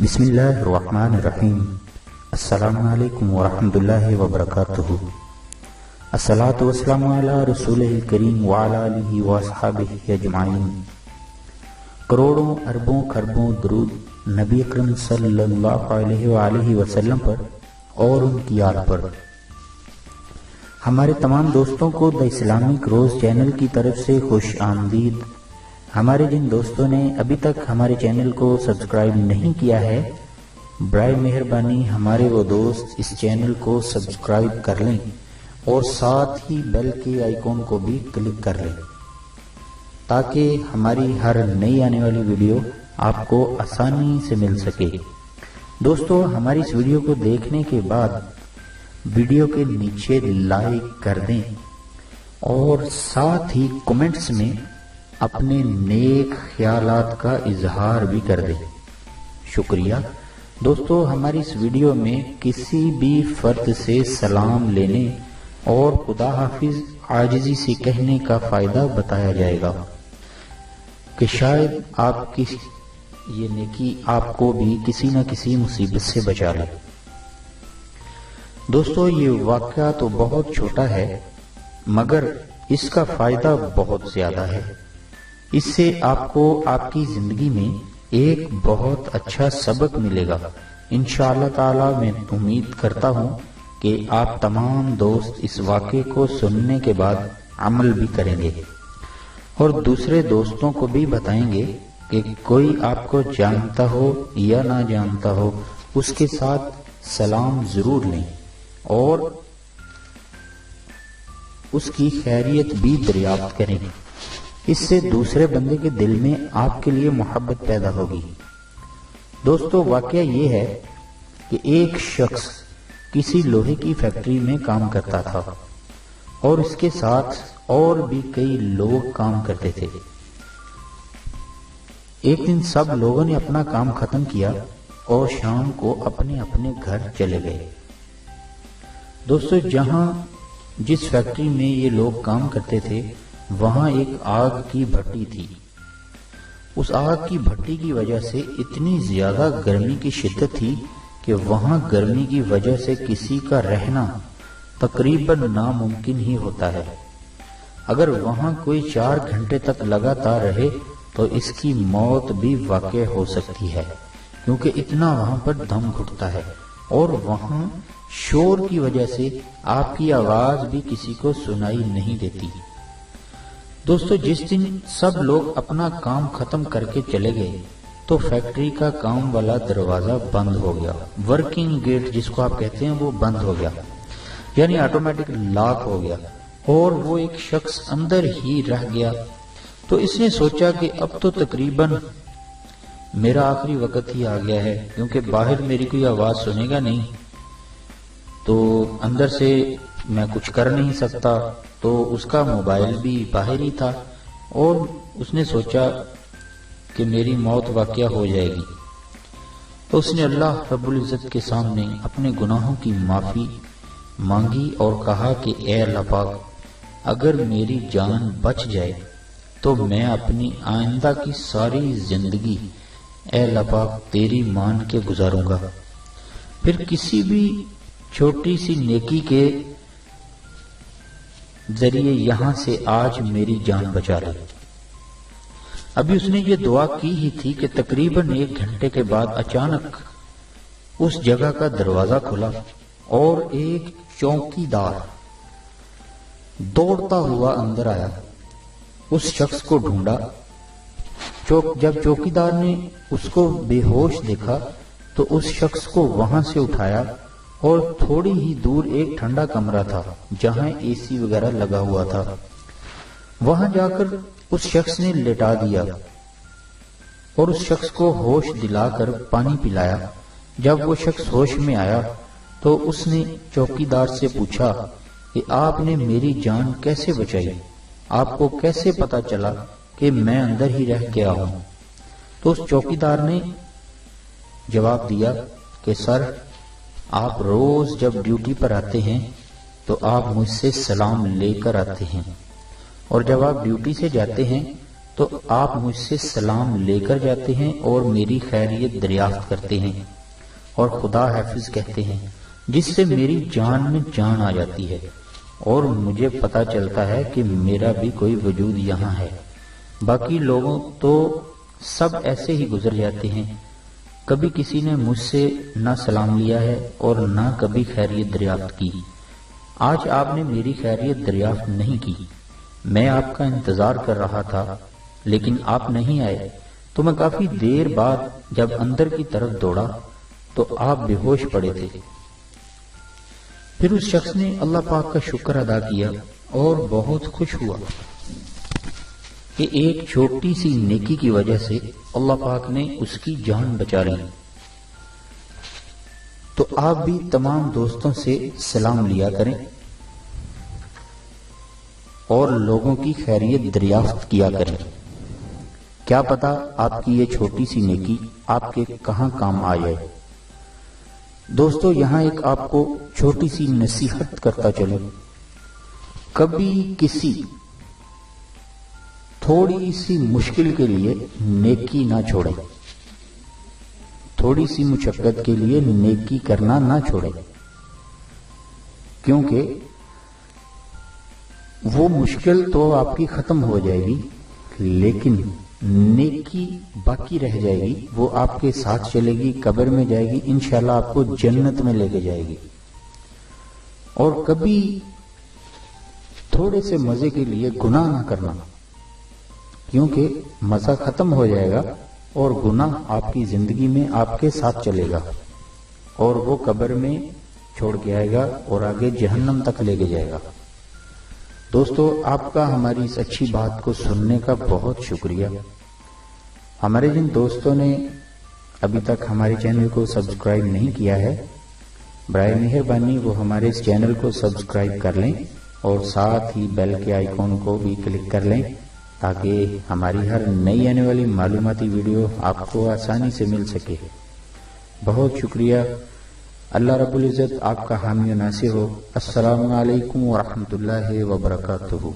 بسم اللہ الرحمن الرحیم۔ السلام علیکم ورحمۃ اللہ وبرکاتہ۔ الصلاۃ والسلام علی رسول کریم وعلی آلہ واصحابہ اجمعین۔ کروڑوں اربوں خربوں درود نبی اکرم صلی اللہ علیہ وآلہ وسلم پر اور ان کی آل پر۔ ہمارے تمام دوستوں کو دی اسلامک روز چینل کی طرف سے خوش آمدید۔ ہمارے جن دوستوں نے ابھی تک ہمارے چینل کو سبسکرائب نہیں کیا ہے، برائے مہربانی ہمارے وہ دوست اس چینل کو سبسکرائب کر لیں اور ساتھ ہی بیل کے آئیکن کو بھی کلک کر لیں تاکہ ہماری ہر نئی آنے والی ویڈیو آپ کو آسانی سے مل سکے۔ دوستو، ہماری اس ویڈیو کو دیکھنے کے بعد ویڈیو کے نیچے لائک کر دیں اور ساتھ ہی کمنٹس میں اپنے نیک خیالات کا اظہار بھی کر دیں۔ شکریہ۔ دوستو، ہماری اس ویڈیو میں کسی بھی فرد سے سلام لینے اور خدا حافظ عاجزی سے کہنے کا فائدہ بتایا جائے گا کہ شاید آپ کی یہ نیکی آپ کو بھی کسی نہ کسی مصیبت سے بچا لے۔ دوستو، یہ واقعہ تو بہت چھوٹا ہے مگر اس کا فائدہ بہت زیادہ ہے۔ اس سے آپ کو آپ کی زندگی میں ایک بہت اچھا سبق ملے گا۔ انشاءاللہ تعالی میں امید کرتا ہوں کہ آپ تمام دوست اس واقعے کو سننے کے بعد عمل بھی کریں گے اور دوسرے دوستوں کو بھی بتائیں گے کہ کوئی آپ کو جانتا ہو یا نہ جانتا ہو اس کے ساتھ سلام ضرور لیں اور اس کی خیریت بھی دریافت کریں۔ اس سے دوسرے بندے کے دل میں آپ کے لیے محبت پیدا ہوگی۔ دوستو، واقعہ یہ ہے کہ ایک شخص کسی لوہے کی فیکٹری میں کام کرتا تھا اور اس کے ساتھ اور بھی کئی لوگ کام کرتے تھے۔ ایک دن سب لوگوں نے اپنا کام ختم کیا اور شام کو اپنے اپنے گھر چلے گئے۔ دوستو، جس فیکٹری میں یہ لوگ کام کرتے تھے وہاں ایک آگ کی بھٹی تھی۔ اس آگ کی بھٹی کی وجہ سے اتنی زیادہ گرمی کی شدت تھی کہ وہاں گرمی کی وجہ سے کسی کا رہنا تقریباً ناممکن ہی ہوتا ہے۔ اگر وہاں کوئی 4 گھنٹے تک لگاتار رہے تو اس کی موت بھی واقع ہو سکتی ہے، کیونکہ اتنا وہاں پر دم گھٹتا ہے اور وہاں شور کی وجہ سے آپ کی آواز بھی کسی کو سنائی نہیں دیتی۔ دوستو، جس دن سب لوگ اپنا کام ختم کر کے چلے گئے تو فیکٹری کا کام والا دروازہ بند ہو گیا۔ ورکنگ گیٹ جس کو آپ کہتے ہیں وہ بند ہو گیا، یعنی آٹومیٹک لاک ہو گیا اور وہ ایک شخص اندر ہی رہ گیا۔ تو اس نے سوچا کہ اب تو تقریباً میرا آخری وقت ہی آ گیا ہے، کیونکہ باہر میری کوئی آواز سنے گا نہیں تو اندر سے میں کچھ کر نہیں سکتا۔ تو اس کا موبائل بھی باہر ہی تھا اور اس نے سوچا کہ میری موت واقع ہو جائے گی۔ تو اس نے اللہ رب العزت کے سامنے اپنے گناہوں کی معافی مانگی اور کہا کہ اے اللہ پاک، اگر میری جان بچ جائے تو میں اپنی آئندہ کی ساری زندگی اے اللہ پاک تیری مان کے گزاروں گا، پھر کسی بھی چھوٹی سی نیکی کے ذریعے یہاں سے آج میری جان بچا لے۔ ابھی اس نے یہ دعا کی ہی تھی کہ تقریباً 1 گھنٹے کے بعد اچانک اس جگہ کا دروازہ کھلا اور ایک چوکی دار دوڑتا ہوا اندر آیا۔ اس شخص کو ڈھونڈا۔ جب چوکی دار نے اس کو بے ہوش دیکھا تو اس شخص کو وہاں سے اٹھایا اور تھوڑی ہی دور ایک ٹھنڈا کمرہ تھا جہاں اے سی وغیرہ لگا ہوا تھا، وہاں جا کر اس شخص نے لٹا دیا اور اس شخص کو ہوش دلا کر پانی پلایا۔ جب وہ شخص ہوش میں آیا تو اس نے چوکی دار سے پوچھا کہ آپ نے میری جان کیسے بچائی؟ آپ کو کیسے پتا چلا کہ میں اندر ہی رہ گیا ہوں؟ تو اس چوکی دار نے جواب دیا کہ سر، آپ روز جب ڈیوٹی پر آتے ہیں تو آپ مجھ سے سلام لے کر آتے ہیں اور جب آپ ڈیوٹی سے جاتے ہیں تو آپ مجھ سے سلام لے کر جاتے ہیں اور میری خیریت دریافت کرتے ہیں اور خدا حافظ کہتے ہیں، جس سے میری جان میں جان آ جاتی ہے اور مجھے پتا چلتا ہے کہ میرا بھی کوئی وجود یہاں ہے۔ باقی لوگوں تو سب ایسے ہی گزر جاتے ہیں، کبھی کسی نے مجھ سے نہ سلام لیا ہے اور نہ کبھی خیریت دریافت کی۔ آج آپ نے میری خیریت دریافت نہیں کی، میں آپ کا انتظار کر رہا تھا لیکن آپ نہیں آئے، تو میں کافی دیر بعد جب اندر کی طرف دوڑا تو آپ بے ہوش پڑے تھے۔ پھر اس شخص نے اللہ پاک کا شکر ادا کیا اور بہت خوش ہوا کہ ایک چھوٹی سی نیکی کی وجہ سے اللہ پاک نے اس کی جان بچا لی۔ تو آپ بھی تمام دوستوں سے سلام لیا کریں اور لوگوں کی خیریت دریافت کیا کریں، کیا پتا آپ کی یہ چھوٹی سی نیکی آپ کے کہاں کام آ جائے۔ دوستو، یہاں ایک آپ کو چھوٹی سی نصیحت کرتا چلوں، کبھی کسی تھوڑی سی مشکل کے لیے نیکی نہ چھوڑیں، تھوڑی سی مشقت کے لیے نیکی کرنا نہ چھوڑیں، کیونکہ وہ مشکل تو آپ کی ختم ہو جائے گی لیکن نیکی باقی رہ جائے گی، وہ آپ کے ساتھ چلے گی، قبر میں جائے گی، انشاءاللہ آپ کو جنت میں لے کے جائے گی۔ اور کبھی تھوڑے سے مزے کے لیے گناہ نہ کرنا، کیونکہ مزہ ختم ہو جائے گا اور گناہ آپ کی زندگی میں آپ کے ساتھ چلے گا اور وہ قبر میں چھوڑ کے آئے گا اور آگے جہنم تک لے کے جائے گا۔ دوستو، آپ کا ہماری اس اچھی بات کو سننے کا بہت شکریہ۔ ہمارے جن دوستوں نے ابھی تک ہمارے چینل کو سبسکرائب نہیں کیا ہے، برائے مہربانی وہ ہمارے اس چینل کو سبسکرائب کر لیں اور ساتھ ہی بیل کے آئیکن کو بھی کلک کر لیں تاکہ ہماری ہر نئی آنے والی معلوماتی ویڈیو آپ کو آسانی سے مل سکے۔ بہت شکریہ۔ اللہ رب العزت آپ کا حامی و ناصر ہو۔ السلام علیکم ورحمۃ اللہ وبرکاتہ۔